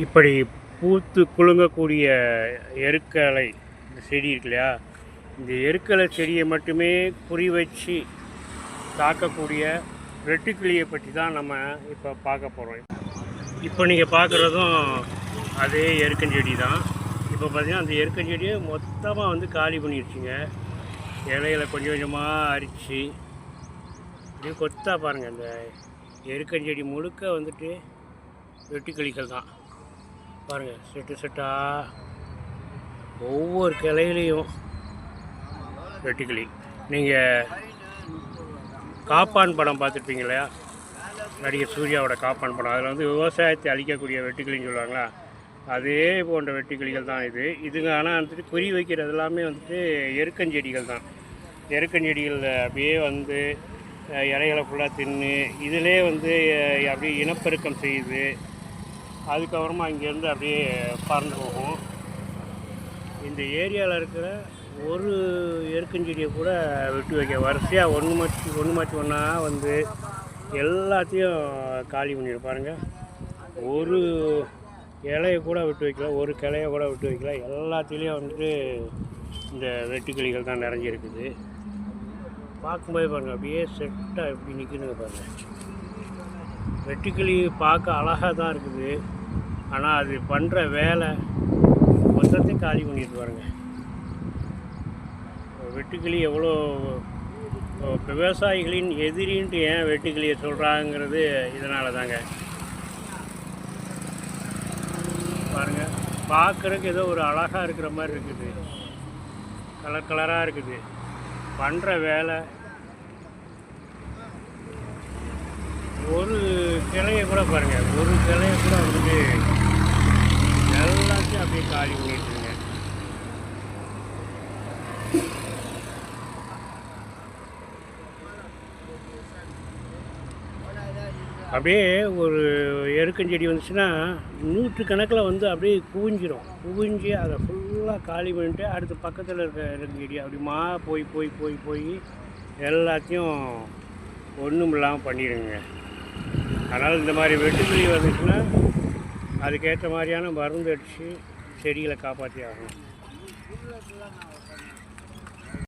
இப்படி பூத்து குலுங்கக்கூடிய எருக்களை செடி இருக்கு இல்லையா, இந்த எருக்களை செடியை மட்டுமே குறி வச்சு தாக்கக்கூடிய வெட்டுக்கிளியை பற்றி தான் நம்ம இப்போ பார்க்க போகிறோம். இப்போ நீங்கள் பார்க்குறதும் அதே எருக்கஞ்செடி தான். இப்போ பார்த்திங்கன்னா அந்த எருக்கஞ்செடியை மொத்தமாக வந்து காலி பண்ணிடுச்சுங்க. இலைகளை கொஞ்சம் கொஞ்சமாக அரித்து இப்படியே கொத்தா பாருங்கள். அந்த எருக்கஞ்செடி முழுக்க வந்துட்டு வெட்டுக்கிளிகள் தான் பாருங்கள். செட்டு செட்டாக ஒவ்வொரு கிளையிலையும் வெட்டுக்கிளி. நீங்கள் காப்பான் படம் பார்த்துருப்பீங்க இல்லையா, நடிகர் சூர்யாவோட காப்பான் படம். அதில் வந்து விவசாயத்தை அழிக்கக்கூடிய வெட்டுக்கிளின்னு சொல்லுவாங்களா, அதே போன்ற வெட்டுக்கிளிகள் தான் இதுங்க. ஆனால் வந்துட்டு குறி வைக்கிறது எல்லாமே வந்துட்டு எருக்கஞ்செடிகள் தான். எருக்கஞ்செடிகள் அப்படியே வந்து இலைகளை ஃபுல்லாக தின்னு இதிலே வந்து அப்படியே இனப்பெருக்கம் செய்யுது. அதுக்கப்புறமா இங்கேருந்து அப்படியே பறந்து போகும். இந்த ஏரியாவில் இருக்கிற ஒரு எருக்கஞ்செடியை கூட வெட்டி வைக்க வரிசையாக ஒன்று மாற்றி ஒன்றா வந்து எல்லாத்தையும் காலி பண்ணியிருப்பாருங்க. ஒரு இலையை கூட விட்டு வைக்கல, ஒரு கிளையை கூட விட்டு வைக்கல. எல்லாத்துலேயும் வந்துட்டு இந்த வெட்டுக்கிளிகள் தான் நிறைஞ்சிருக்குது. பார்க்கும்போது பாருங்கள், அப்படியே செட்டாக எப்படி நிற்குதுங்க பாருங்கள். வெட்டுக்கிளி பார்க்க அழகாக தான் இருக்குது, ஆனால் அது பண்ணுற வேலை மொத்தத்தையும் காலி பண்ணிட்டு பாருங்க. வெட்டுக்கிளி எவ்வளோ விவசாயிகளின் எதிரின்ட்டு ஏன் வெட்டுக்கிளியை சொல்கிறாங்கிறது இதனால தாங்க. பாருங்கள், பார்க்குறதுக்கு ஏதோ ஒரு அழகாக இருக்கிற மாதிரி இருக்குது, கலர் கலராக இருக்குது. பண்ணுற வேலை ஒரு கிளையை கூட பாருங்கள், ஒரு கிளையை கூட வந்துட்டு எல்லாத்தையும் அப்படியே காலி பண்ணிட்டுருங்க. அப்படியே ஒரு எருக்கஞ்செடி வந்துச்சுன்னா நூற்றுக்கணக்கில் வந்து அப்படியே குவிஞ்சு அதை ஃபுல்லாக காலி பண்ணிட்டு அடுத்து பக்கத்தில் இருக்க எருக்கஞ்செடி அப்படிமா போய் போய் போய் போய் எல்லாத்தையும் ஒன்றும் இல்லாமல் பண்ணிடுங்க. அதனால் இந்த மாதிரி வெட்டுக்கிளி வந்துச்சுன்னா அதுக்கேற்ற மாதிரியான மருந்து அடித்து செடிகளை காப்பாற்றி ஆகணும்.